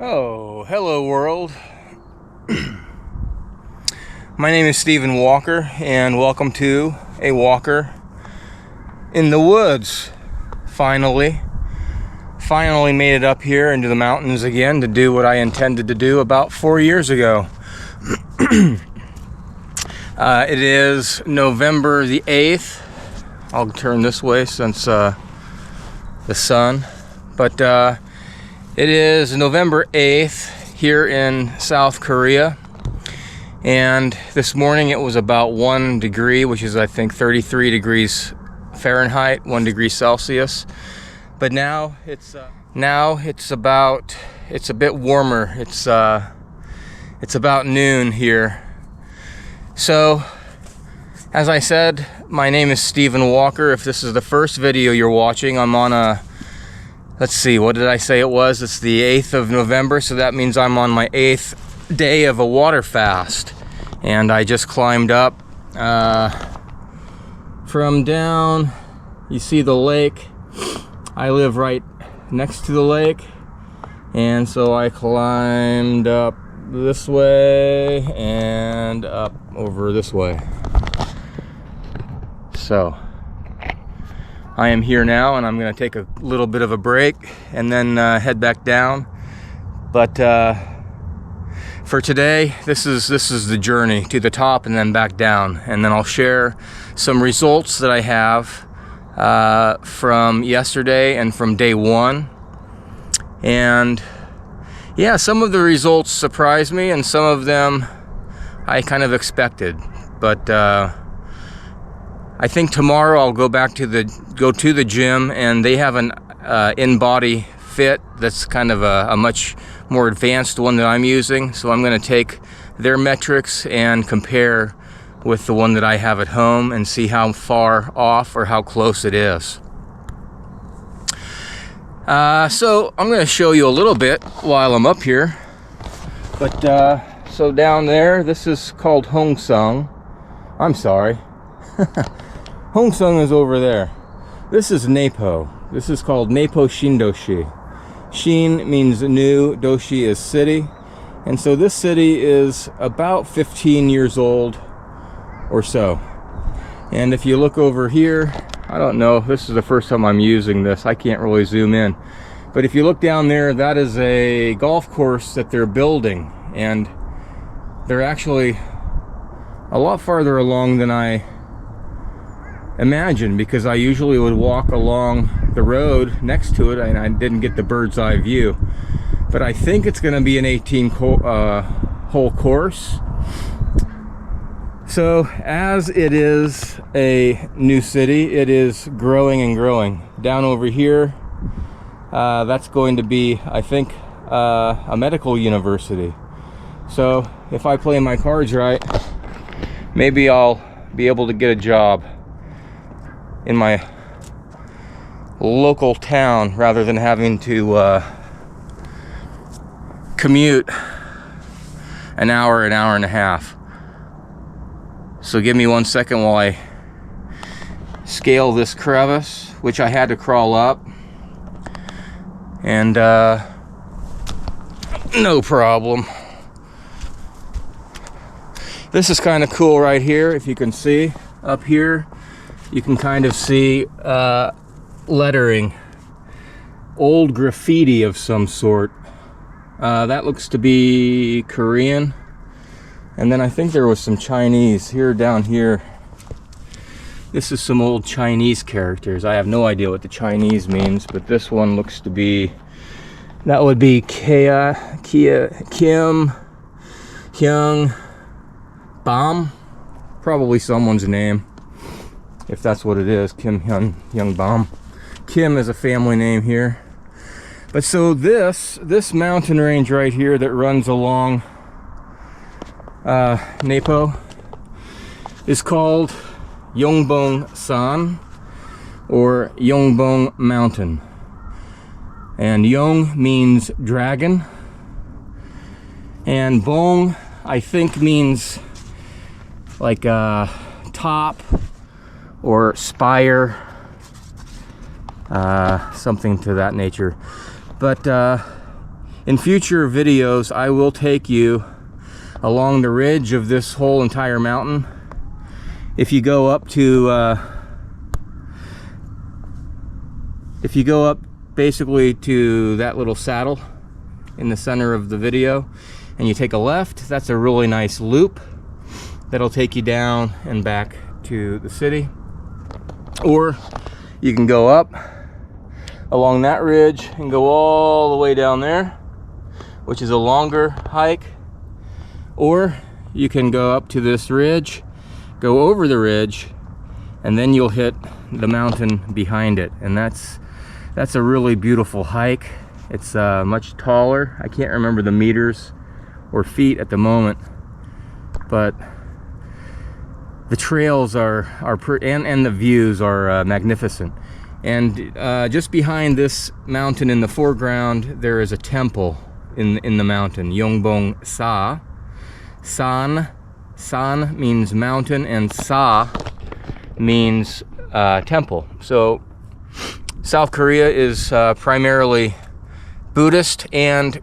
Oh, hello world. My name is Stephen Walker, and welcome to a walker in the woods. Finally made it up here into the mountains again to do what I intended to do about 4 years ago. It is November the 8th. I'll turn this way since the sun. But it is November 8th here in South Korea. And this morning it was about 1 degree, which is I think 33 degrees Fahrenheit, 1 degree Celsius. But now it's a bit warmer. It's about noon here. So, as I said, my name is Stephen Walker. If this is the first video you're watching, I'm on a, let's see, what did I say it was? It's the 8th of November, so that means I'm on my 8th day of a water fast. And I just climbed up from down, you see the lake. I live right next to the lake, and so I climbed up this way and up over this way. So I am here now, and I'm going to take a little bit of a break and then head back down. But for today, this is the journey to the top and then back down, and then I'll share some results that I have from yesterday and from day one. And yeah, some of the results surprised me, and some of them I kind of expected. But I think tomorrow I'll go to the gym, and they have an InBody fit that's kind of a much more advanced one that I'm using. So I'm going to take their metrics and compare with the one that I have at home and see how far off or how close it is. So I'm going to show you a little bit while I'm up here. But so down there, this is called Hongsung. I'm sorry. Hongsung is over there. This is Napo. This is called Napo Shindoshi. Shin means new, Doshi is city. And so this city is about 15 years old or so. And if you look over here, I don't know, this is the first time I'm using this. I can't really zoom in. But if you look down there, that is a golf course that they're building. And they're actually a lot farther along than I imagined, because I usually would walk along the road next to it and I didn't get the bird's eye view. But I think it's going to be an 18-hole course. So as it is a new city, it is growing and growing. Down over here, that's going to be, I think, a medical university. So if I play my cards right, maybe I'll be able to get a job in my local town rather than having to commute an hour and a half. So give me 1 second while I scale this crevice, which I had to crawl up. And no problem. This is kind of cool right here. If you can see up here, you can kind of see lettering, old graffiti of some sort. That looks to be Korean. And then I think there was some Chinese here, down here. This is some old Chinese characters. I have no idea what the Chinese means, but this one looks to be, that would be Kim Hyung Bam, probably someone's name, if that's what it is. Kim Hyung Bam. Kim is a family name here. But so this mountain range right here that runs along Napo is called Yongbong-san, or Yongbong Mountain. And Yong means dragon, and Bong I think means like top or spire, something to that nature. But In future videos, I will take you along the ridge of this whole entire mountain. If you go up basically to that little saddle in the center of the video, and you take a left, that's a really nice loop that'll take you down and back to the city. Or you can go up along that ridge and go all the way down there, which is a longer hike. Or you can go up to this ridge, go over the ridge, and then you'll hit the mountain behind it. And that's a really beautiful hike. It's much taller. I can't remember the meters or feet at the moment, but the trails are and the views are magnificent. And just behind this mountain in the foreground, there is a temple in the mountain, Yongbong Sa. San means mountain, and Sa means temple. So South Korea is primarily Buddhist and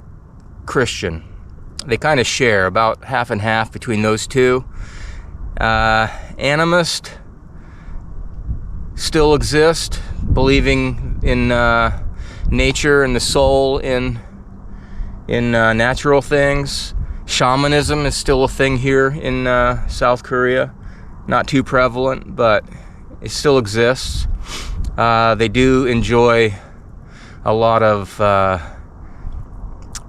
Christian. They kind of share about half and half between those two. Animist still exist, believing in nature and the soul, in natural things. Shamanism is still a thing here in South Korea. Not too prevalent, but it still exists. They do enjoy a lot of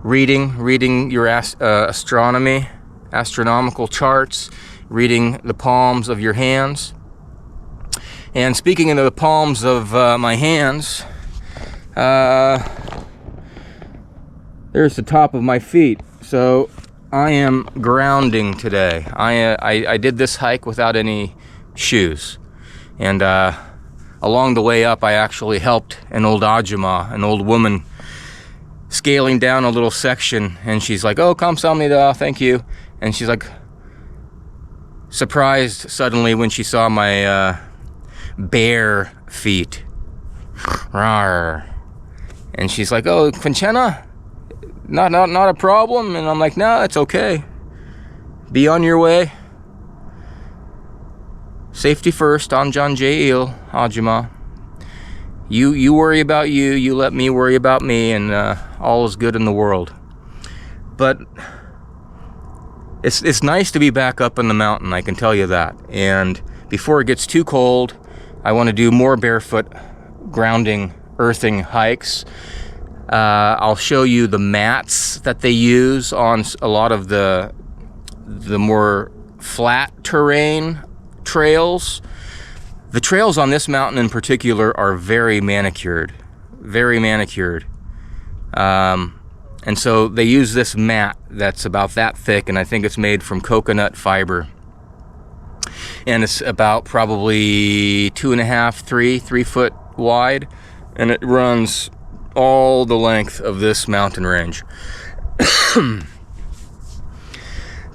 reading your astronomical charts, reading the palms of your hands. And speaking of the palms of my hands, there's the top of my feet. So I am grounding today. I did this hike without any shoes, and along the way up, I actually helped an old ajumma, an old woman, scaling down a little section, and she's like, "Oh, kamsahamnida, thank you," and she's like surprised suddenly when she saw my bare feet. Rawr. And she's like, "Oh, Quinchena? Not a problem." And I'm like, "No, it's okay. Be on your way. Safety first, Anjan Jail, Ajuma. You worry about you, you let me worry about me, and all is good in the world." But it's nice to be back up in the mountain, I can tell you that. And before it gets too cold, I want to do more barefoot grounding, earthing hikes. I'll show you the mats that they use on a lot of the more flat terrain trails. The trails on this mountain in particular are very manicured. And so they use this mat that's about that thick, and I think it's made from coconut fiber. And it's about probably 2.5, 3 foot wide, and it runs all the length of this mountain range.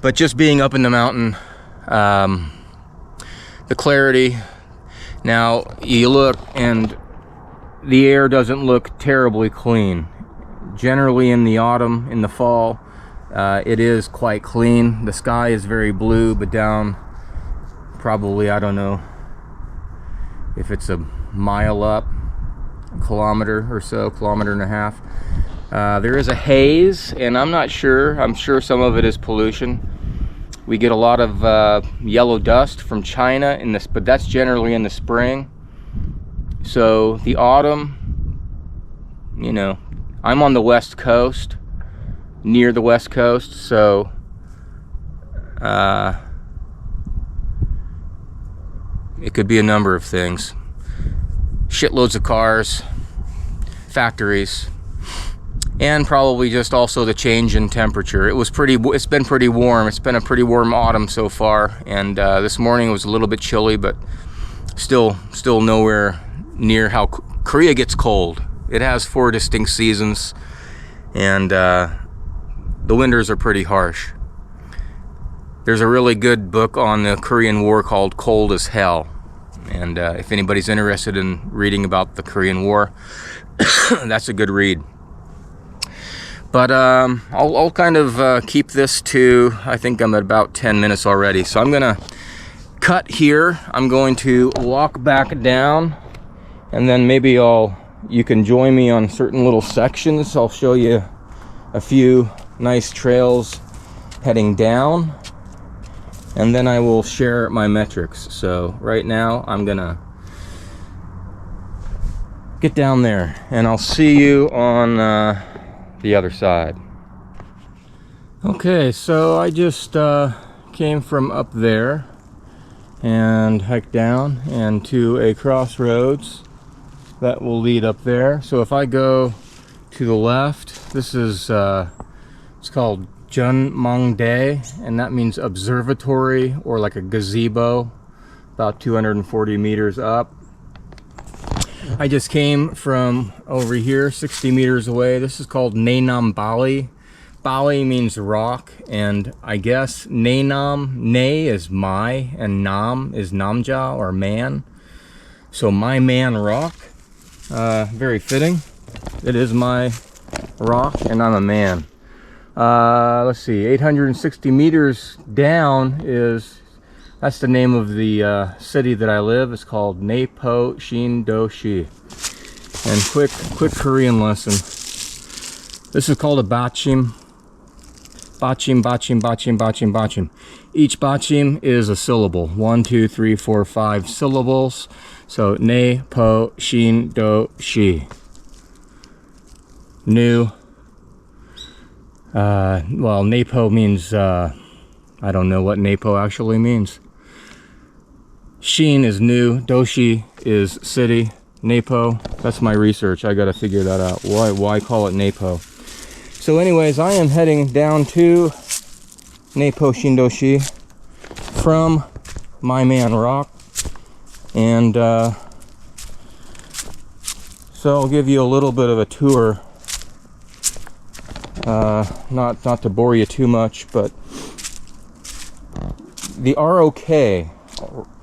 But just being up in the mountain, the clarity. Now you look, and the air doesn't look terribly clean. Generally in the autumn, in the fall, it is quite clean. The sky is very blue, but down probably, I don't know if it's a mile up, a kilometer or so, kilometer and a half. There is a haze, and I'm not sure. I'm sure some of it is pollution. We get a lot of yellow dust from China in this, but that's generally in the spring. So the autumn, you know, I'm on the west coast, near the west coast, so it could be a number of things. Shitloads of cars, factories, and probably just also the change in temperature. It's been pretty warm. It's been a pretty warm autumn so far, and this morning was a little bit chilly, but still nowhere near how Korea gets cold. It has 4 distinct seasons, and the winters are pretty harsh. There's a really good book on the Korean War called Cold as Hell, and if anybody's interested in reading about the Korean War, that's a good read. But I'll kind of keep this to, I think I'm at about 10 minutes already. So I'm gonna cut here. I'm going to walk back down, and then maybe you can join me on certain little sections. I'll show you a few nice trails heading down, and then I will share my metrics. So right now I'm gonna get down there, and I'll see you on the other side. Okay, so I just came from up there and hiked down and to a crossroads that will lead up there. So if I go to the left, this is it's called Junmangdae, and that means observatory, or like a gazebo, about 240 meters up. I just came from over here, 60 meters away. This is called Naenam Bali. Bali means rock, and I guess Naenam, Ne is my, and Nam is Namja, or man. So my man rock, very fitting. It is my rock, and I'm a man. Let's see, 860 meters down that's the name of the city that I live. It's called Napo Shin Do Shi. And quick Korean lesson. This is called a bachim. Bachim, bachim, bachim, bachim, bachim. Each bachim is a syllable. 1, 2, 3, 4, 5 syllables. So Napo Shin Do Shi. New. Well, Napo means, I don't know what Napo actually means. Shin is new, Doshi is city, Napo, that's my research. I gotta figure that out. Why call it Napo? So anyways, I am heading down to Napo Shindoshi from my man rock, and so I'll give you a little bit of a tour. Not to bore you too much, but the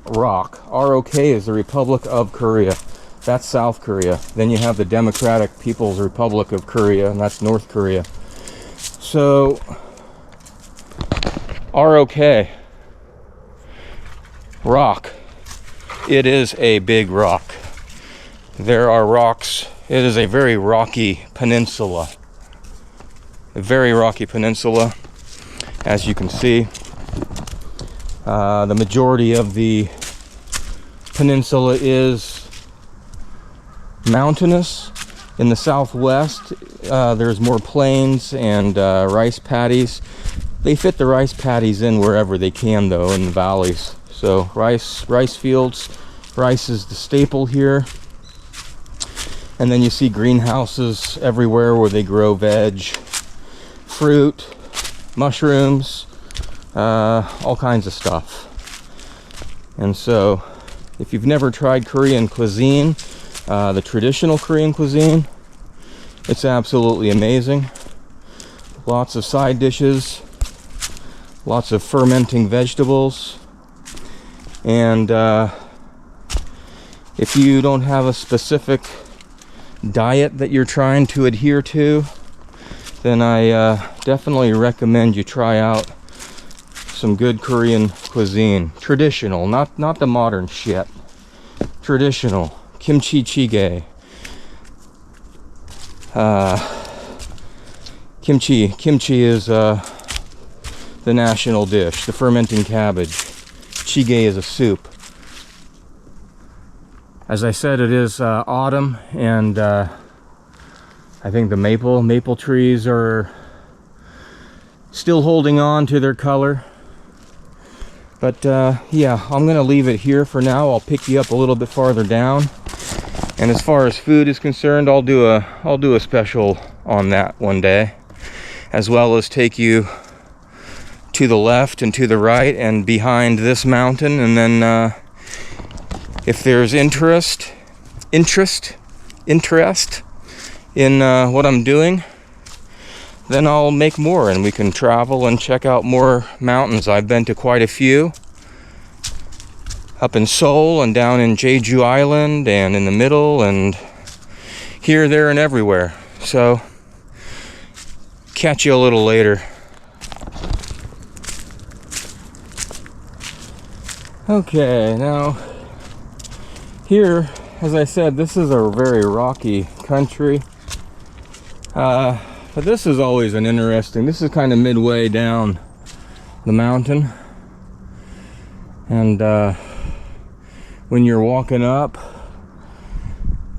ROK is the Republic of Korea. That's South Korea. Then you have the Democratic People's Republic of Korea, and that's North Korea. So ROK, rock. It is a big rock. There are rocks. It is a very rocky peninsula. A very rocky peninsula, as you can see. The majority of the peninsula is mountainous. In the southwest, there's more plains and rice paddies. They fit the rice paddies in wherever they can, though, in the valleys. So rice fields, rice is the staple here. And then you see greenhouses everywhere where they grow veg, fruit, mushrooms, all kinds of stuff. And so if you've never tried Korean cuisine, the traditional Korean cuisine, it's absolutely amazing. Lots of side dishes, lots of fermenting vegetables, and if you don't have a specific diet that you're trying to adhere to, then I definitely recommend you try out some good Korean cuisine. Traditional, not the modern shit. Traditional. Kimchi jjigae. Kimchi is the national dish, the fermenting cabbage. Jjigae is a soup. As I said, it is autumn, and I think the maple trees are still holding on to their color. But yeah, I'm gonna leave it here for now. I'll pick you up a little bit farther down, and as far as food is concerned, I'll do a special on that one day, as well as take you to the left and to the right and behind this mountain. And then if there's interest in what I'm doing, then I'll make more, and we can travel and check out more mountains. I've been to quite a few, up in Seoul and down in Jeju Island and in the middle and here, there, and everywhere. So catch you a little later. Okay, now here, as I said, this is a very rocky country. But this is always an interesting, this is kind of midway down the mountain. And when you're walking up,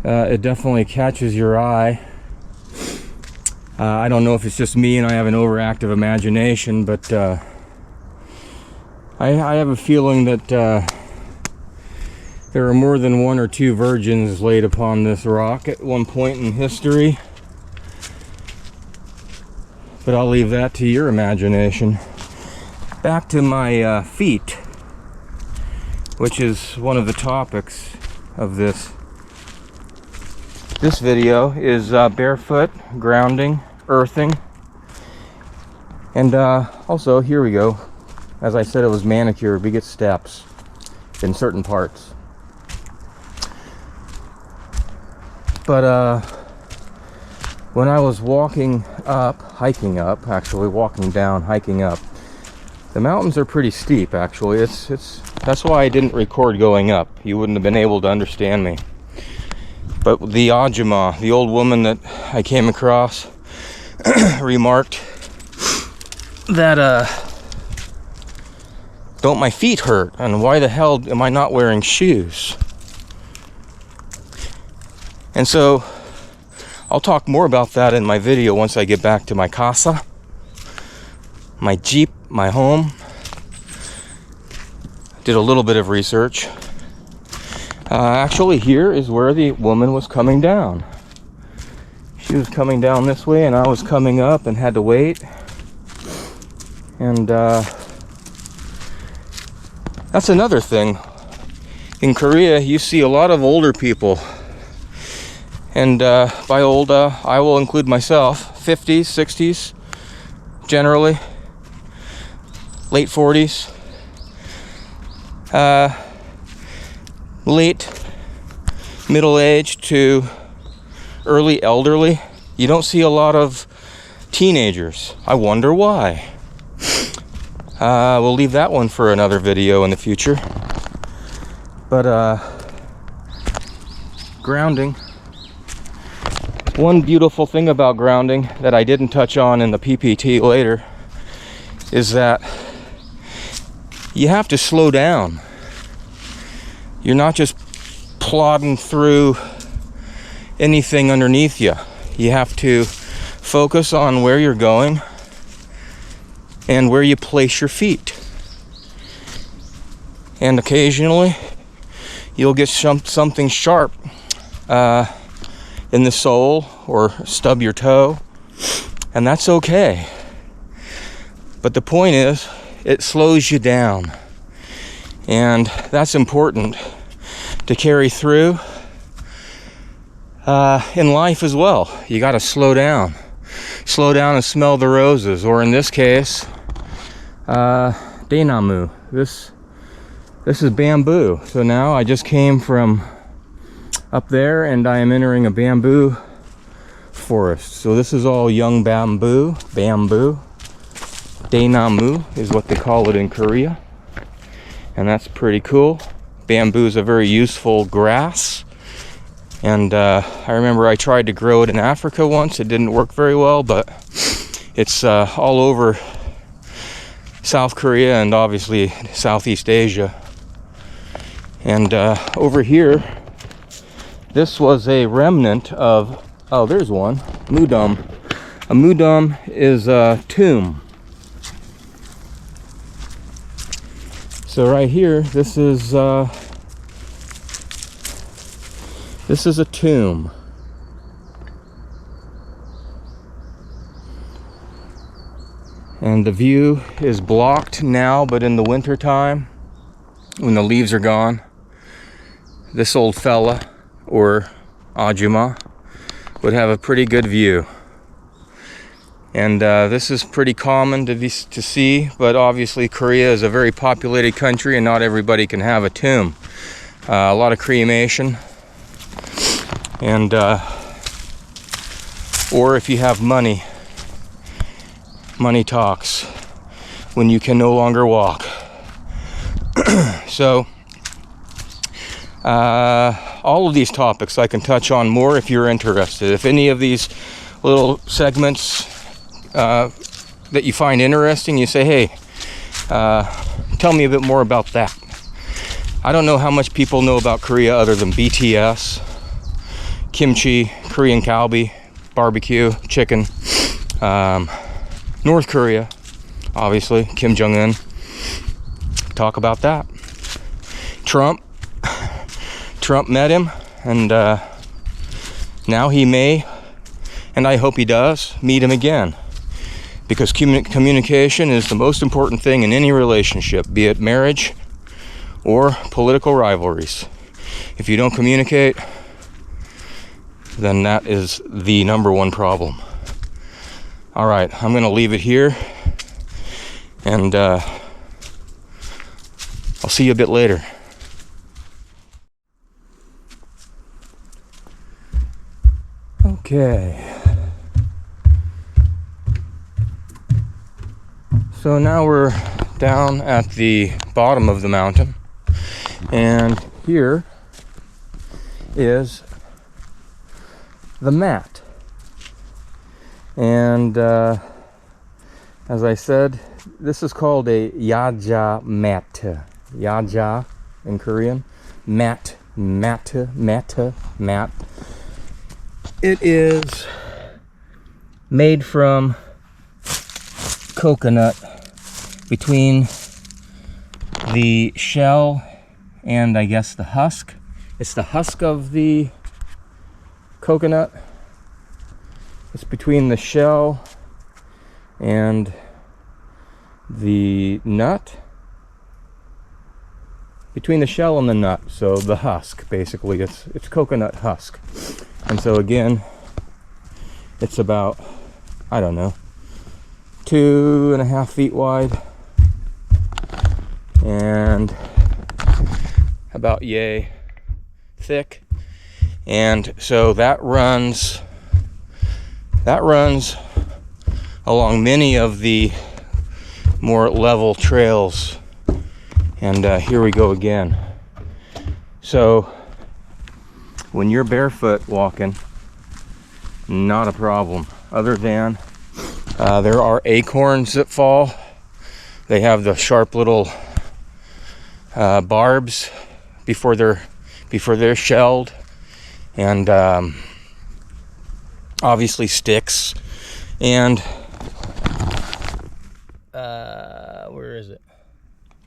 it definitely catches your eye. I don't know if it's just me and I have an overactive imagination, but I have a feeling that there are more than one or two virgins laid upon this rock at one point in history. But I'll leave that to your imagination. Back to my feet, which is one of the topics of this video, is barefoot, grounding, earthing. And also, here we go. As I said, it was manicured. We get steps in certain parts. But when I was walking up, hiking up, actually walking down, hiking up, the mountains are pretty steep. Actually, that's why I didn't record going up. You wouldn't have been able to understand me. But the Ajumma, the old woman that I came across, remarked that don't my feet hurt, and why the hell am I not wearing shoes? And so I'll talk more about that in my video once I get back to my casa, my Jeep, my home. Did a little bit of research. Actually, here is where the woman was coming down. She was coming down this way, and I was coming up and had to wait. And that's another thing. In Korea, you see a lot of older people. And by old, I will include myself. 50s, 60s, generally. Late 40s. Late middle-aged to early elderly. You don't see a lot of teenagers. I wonder why. We'll leave that one for another video in the future. But grounding. One beautiful thing about grounding that I didn't touch on in the PPT later is that you have to slow down. You're not just plodding through anything underneath you. You have to focus on where you're going and where you place your feet. And occasionally you'll get something sharp in the sole or stub your toe, and that's okay. But the point is, it slows you down, and that's important to carry through in life as well. You got to slow down and smell the roses, or in this case, Dainamu. This is bamboo. So now I just came from up there, and I am entering a bamboo forest. So this is all young bamboo. Dainamu is what they call it in Korea, and that's pretty cool. Bamboo is a very useful grass, and I remember I tried to grow it in Africa once. It didn't work very well, but it's all over South Korea and obviously Southeast Asia. And over here, this was a remnant of, oh, there's one, MOVEmber. A MOVEmber is a tomb. So right here, this is a tomb. And the view is blocked now, but in the winter time, when the leaves are gone, this old fella, or Ajumma, would have a pretty good view. And this is pretty common to see, but obviously Korea is a very populated country and not everybody can have a tomb. A lot of cremation, and or if you have money, money talks when you can no longer walk. So, all of these topics I can touch on more if you're interested. If any of these little segments that you find interesting, you say, hey, tell me a bit more about that. I don't know how much people know about Korea other than BTS, kimchi, Korean kalbi, barbecue, chicken, North Korea, obviously, Kim Jong-un. Talk about that. Trump met him, and now he may, and I hope he does, meet him again. Because communication is the most important thing in any relationship, be it marriage or political rivalries. If you don't communicate, then that is the number one problem. All right, I'm going to leave it here, and I'll see you a bit later. Okay. So now we're down at the bottom of the mountain, and here is the mat. And as I said, this is called a yaja mat. Yaja in Korean. Mat. It is made from coconut between the shell and I guess the husk. It's the husk of the coconut. It's between the shell and the nut. Between the shell and the nut, so the husk basically. It's coconut husk. And so again, it's about, I don't know, 2.5 feet wide and about yay thick. And so that runs along many of the more level trails. And here we go again. So when you're barefoot walking, not a problem, other than there are acorns that fall. They have the sharp little barbs before they're shelled, and obviously sticks, and where is it?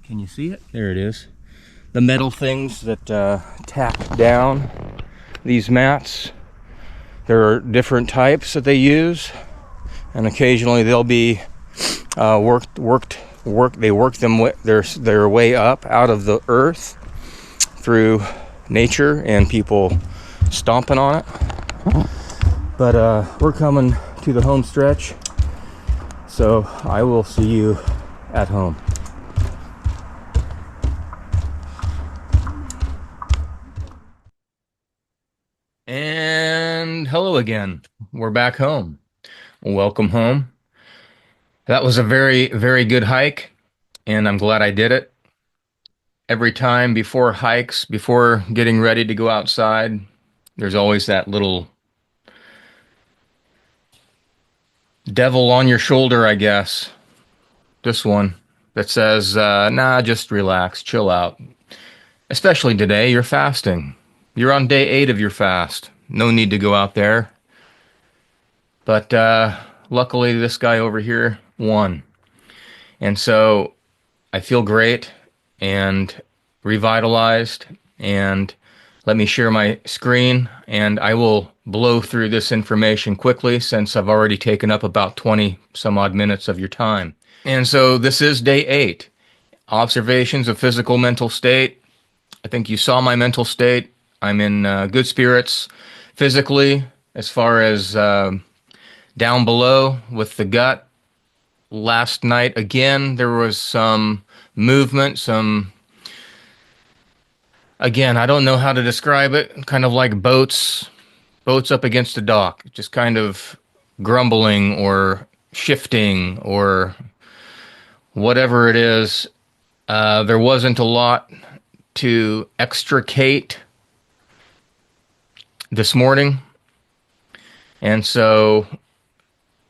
Can you see it? There it is. The metal things that tack down these mats. There are different types that they use, and occasionally they'll be they work them their way up out of the earth through nature and people stomping on it. But we're coming to the home stretch, so I will see you at home. And hello again. We're back home. Welcome home. That was a very, very good hike, and I'm glad I did it. Every time before hikes, before getting ready to go outside, there's always that little devil on your shoulder, I guess. This one that says, nah, just relax, chill out. Especially today, you're fasting. You're on day 8 of your fast. No need to go out there. But luckily, this guy over here won. And so I feel great and revitalized. And let me share my screen, and I will blow through this information quickly since I've already taken up about 20 some odd minutes of your time. And so this is day 8. Observations of physical mental state. I think you saw my mental state. I'm in good spirits physically, as far as down below with the gut. Last night, again, there was some movement, again, I don't know how to describe it, kind of like boats up against a dock, just kind of grumbling or shifting or whatever it is, there wasn't a lot to extricate this morning. And so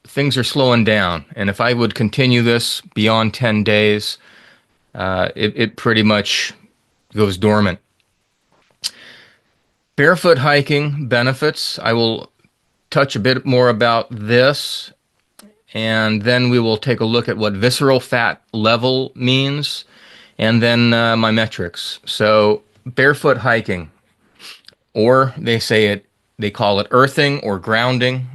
things are slowing down. And if I would continue this beyond 10 days, it pretty much goes dormant. Barefoot hiking benefits. I will touch a bit more about this, and then we will take a look at what visceral fat level means, and then my metrics. So barefoot hiking, or they call it earthing or grounding,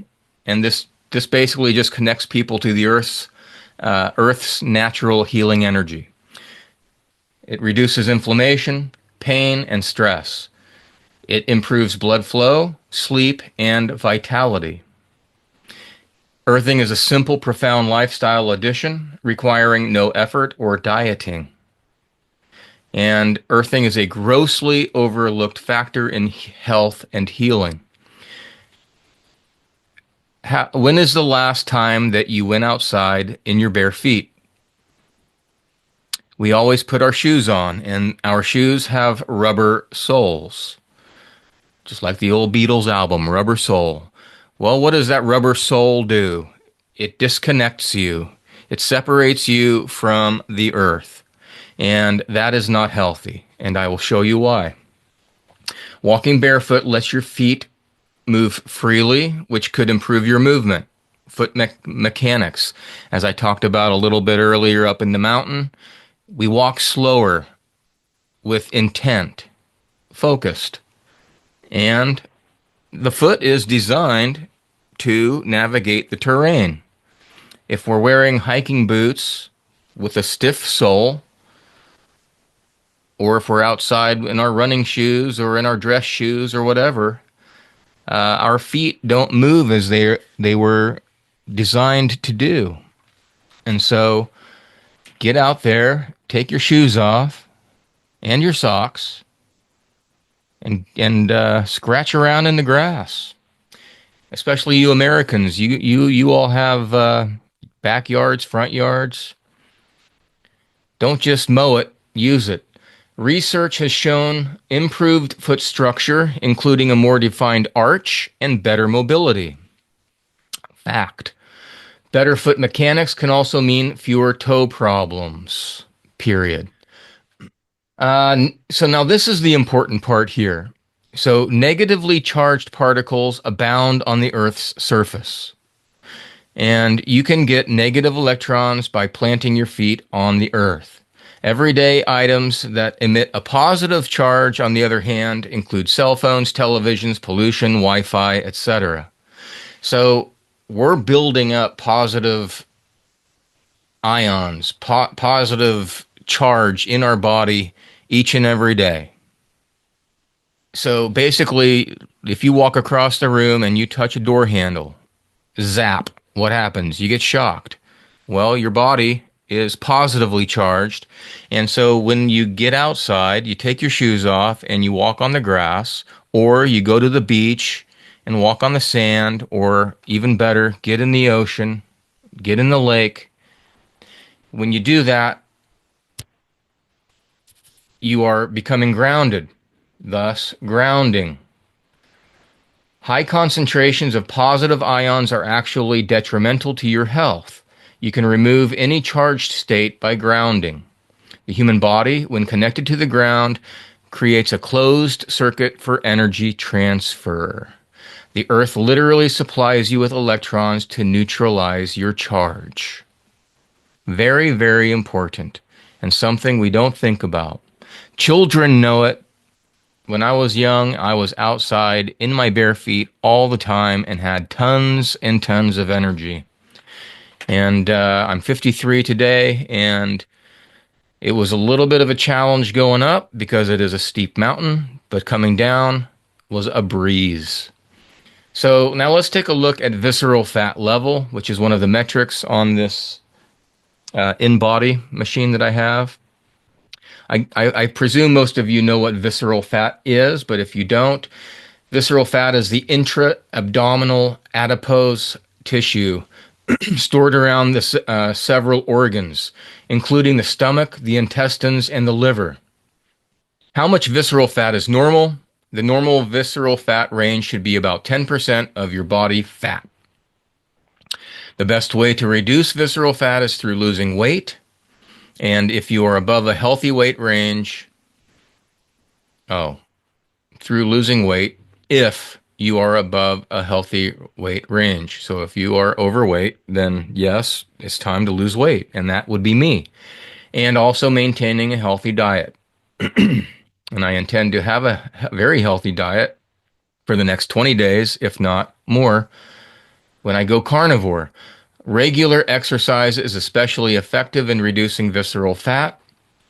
and this basically just connects people to the Earth's natural healing energy. It reduces inflammation, pain, and stress. It improves blood flow, sleep, and vitality. Earthing is a simple, profound lifestyle addition requiring no effort or dieting. And earthing is a grossly overlooked factor in health and healing. When is the last time that you went outside in your bare feet? We always put our shoes on, and our shoes have rubber soles. Just like the old Beatles album, Rubber Soul. Well, what does that rubber sole do? It disconnects you. It separates you from the earth. And that is not healthy. And I will show you why. Walking barefoot lets your feet move freely, which could improve your movement. Foot mechanics. As I talked about a little bit earlier up in the mountain, we walk slower with intent, focused. And the foot is designed to navigate the terrain. If we're wearing hiking boots with a stiff sole, or if we're outside in our running shoes or in our dress shoes or whatever, our feet don't move as they were designed to do. And so get out there, take your shoes off and your socks, and scratch around in the grass. Especially you Americans, you all have backyards, front yards. Don't just mow it, use it. Research has shown improved foot structure, including a more defined arch and better mobility. Fact. Better foot mechanics can also mean fewer toe problems, period. So now this is the important part here. So negatively charged particles abound on the Earth's surface. And you can get negative electrons by planting your feet on the Earth. Everyday items that emit a positive charge, on the other hand, include cell phones, televisions, pollution, Wi-Fi, etc. So we're building up positive ions, positive charge in our body each and every day. So basically, if you walk across the room and you touch a door handle, zap, what happens? You get shocked. Well, your body is positively charged, and so when you get outside, you take your shoes off and you walk on the grass, or you go to the beach and walk on the sand, or even better, get in the ocean, get in the lake. When you do that, you are becoming grounded, thus grounding. High concentrations of positive ions are actually detrimental to your health. You can remove any charged state by grounding. The human body, when connected to the ground, creates a closed circuit for energy transfer. The earth literally supplies you with electrons to neutralize your charge. Very, very important, and something we don't think about. Children know it. When I was young, I was outside in my bare feet all the time and had tons and tons of energy. And I'm 53 today, and it was a little bit of a challenge going up because it is a steep mountain, but coming down was a breeze. So now let's take a look at visceral fat level, which is one of the metrics on this InBody machine that I have. I presume most of you know what visceral fat is, but if you don't, visceral fat is the intra-abdominal adipose tissue stored around the several organs, including the stomach, the intestines, and the liver. How much visceral fat is normal? The normal visceral fat range should be about 10% of your body fat. The best way to reduce visceral fat is through losing weight. And if you are above a healthy weight range, through losing weight, if you are above a healthy weight range. So if you are overweight, then yes, it's time to lose weight. And that would be me. And also maintaining a healthy diet. And I intend to have a very healthy diet for the next 20 days, if not more, when I go carnivore. Regular exercise is especially effective in reducing visceral fat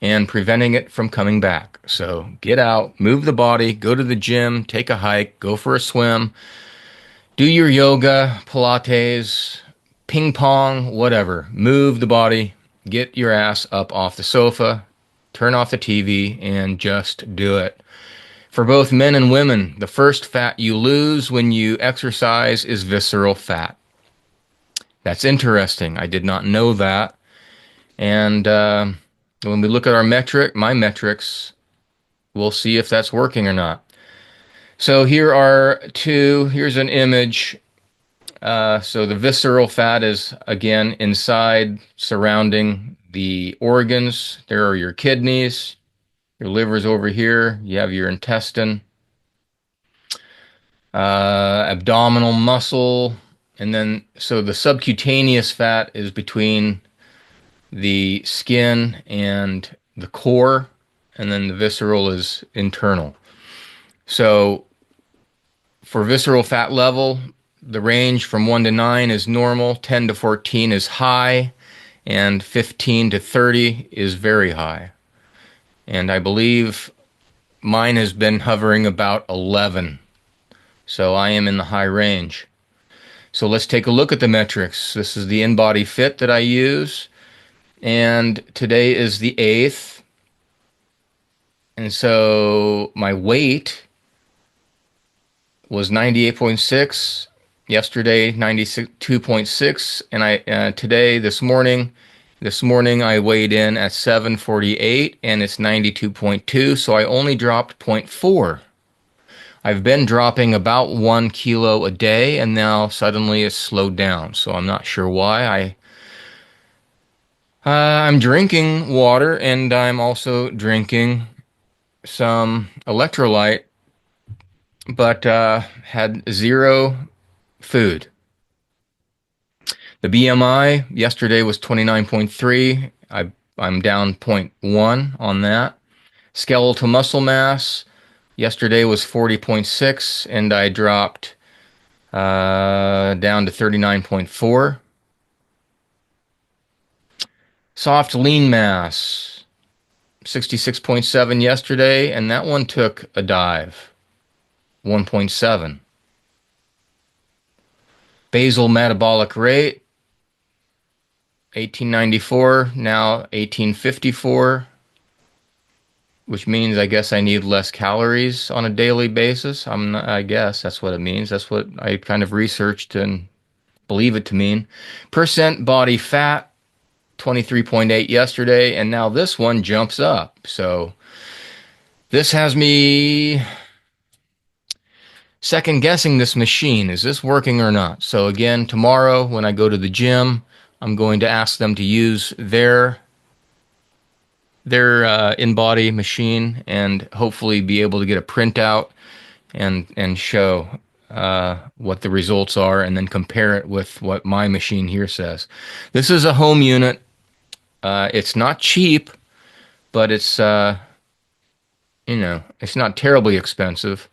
and preventing it from coming back. So get out, move the body, go to the gym, take a hike, go for a swim, do your yoga, Pilates, ping pong, whatever. Move the body, get your ass up off the sofa, turn off the TV, and just do it. For both men and women, the first fat you lose when you exercise is visceral fat. That's interesting. I did not know that. And when we look at my metrics, we'll see if that's working or not. So here's an image. So the visceral fat is, again, inside, surrounding the organs. There are your kidneys. Your liver's over here. You have your intestine. Abdominal muscle. And then, so the subcutaneous fat is between the skin and the core, and then the visceral is internal. So for visceral fat level, the range from 1 to 9 is normal, 10 to 14 is high, and 15 to 30 is very high. And I believe mine has been hovering about 11. So I am in the high range. So let's take a look at the metrics. This is the InBody Fit that I use. And today is the 8th. And so my weight was 98.6. Yesterday, 92.6. And this morning I weighed in at 748 and it's 92.2. So I only dropped 0.4. I've been dropping about 1 kilo a day, and now suddenly it's slowed down. So I'm not sure why. I'm drinking water, and I'm also drinking some electrolyte, but had zero food. The BMI yesterday was 29.3. I'm down 0.1 on that. Skeletal muscle mass yesterday was 40.6, and I dropped down to 39.4. Soft lean mass, 66.7 yesterday, and that one took a dive, 1.7. Basal metabolic rate, 1894, now 1854. Which means I guess I need less calories on a daily basis. I guess that's what it means. That's what I kind of researched and believe it to mean. Percent body fat, 23.8 yesterday, and now this one jumps up. So this has me second guessing this machine. Is this working or not? So again, tomorrow when I go to the gym, I'm going to ask them to use their InBody machine and hopefully be able to get a printout and show what the results are and then compare it with what my machine here says. This is a home unit. It's not cheap, but it's it's not terribly expensive.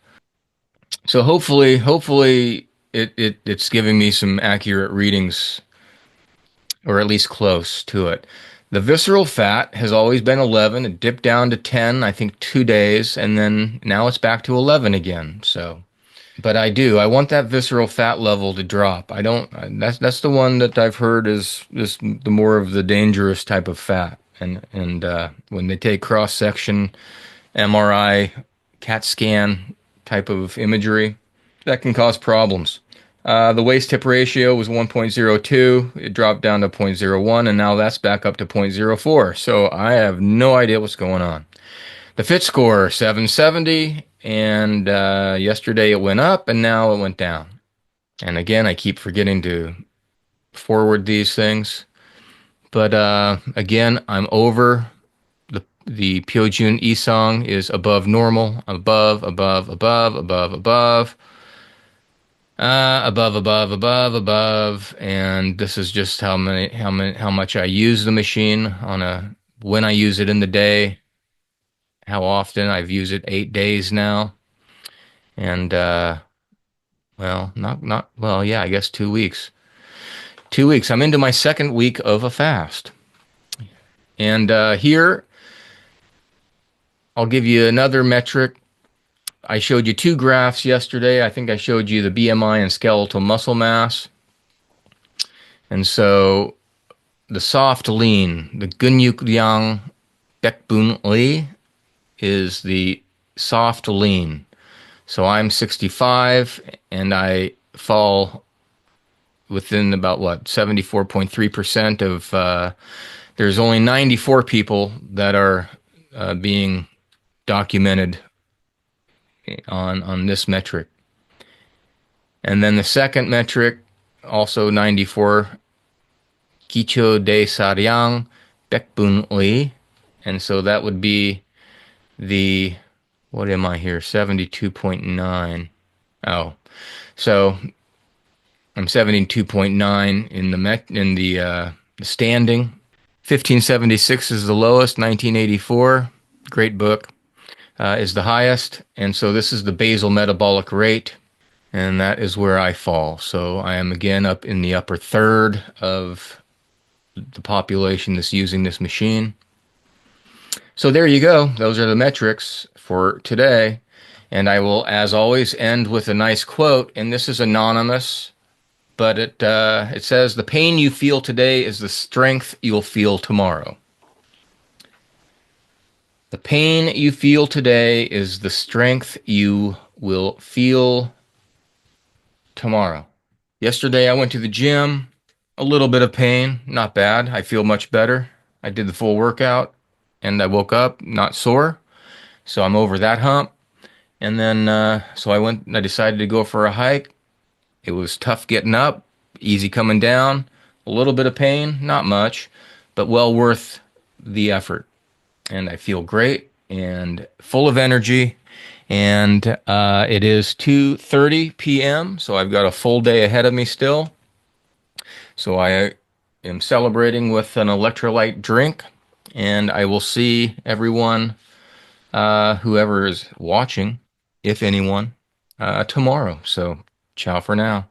So hopefully it's giving me some accurate readings, or at least close to it. The visceral fat has always been 11. It dipped down to 10, I think 2 days, and then now it's back to 11 again. So, but I want that visceral fat level to drop. That's the one that I've heard is the more of the dangerous type of fat. And when they take cross-section, MRI, CAT scan type of imagery, that can cause problems. The waist hip ratio was 1.02. It dropped down to 0.01, and now that's back up to 0.04. So I have no idea what's going on. The fit score, 770, and yesterday it went up, and now it went down. And again, I keep forgetting to forward these things. But again, I'm over. The Pyojun Isong is above normal, above, above, above, above, above. Above, and this is just how much I use the machine when I use it in the day, how often. I've used it 8 days now, and well, yeah, I guess 2 weeks. 2 weeks. I'm into my second week of a fast, and here I'll give you another metric. I showed you two graphs yesterday. I think I showed you the BMI and skeletal muscle mass. And so the soft lean, the Gunyuk Baekbun Lee, is the soft lean. So I'm 65 and I fall within about 74.3% of, there's only 94 people that are being documented on this metric. And then the second metric, also 94, Kicho de Saryang Baekbun Lee. And so that would be the, what am I here? 72.9. Oh, so I'm 72.9 in the standing. 1576 is the lowest. 1984, great book, is the highest. And so this is the basal metabolic rate, and that is where I fall. So I am again up in the upper third of the population that's using this machine. So there you go. Those are the metrics for today. And I will, as always, end with a nice quote. And this is anonymous, but it says, "The pain you feel today is the strength you'll feel tomorrow." The pain you feel today is the strength you will feel tomorrow. Yesterday I went to the gym. A little bit of pain, not bad. I feel much better. I did the full workout and I woke up not sore. So I'm over that hump. And then, so I decided to go for a hike. It was tough getting up, easy coming down, a little bit of pain, not much, but well worth the effort. And I feel great and full of energy. And it is 2:30 p.m., so I've got a full day ahead of me still. So I am celebrating with an electrolyte drink, and I will see everyone, whoever is watching, if anyone, tomorrow. So ciao for now.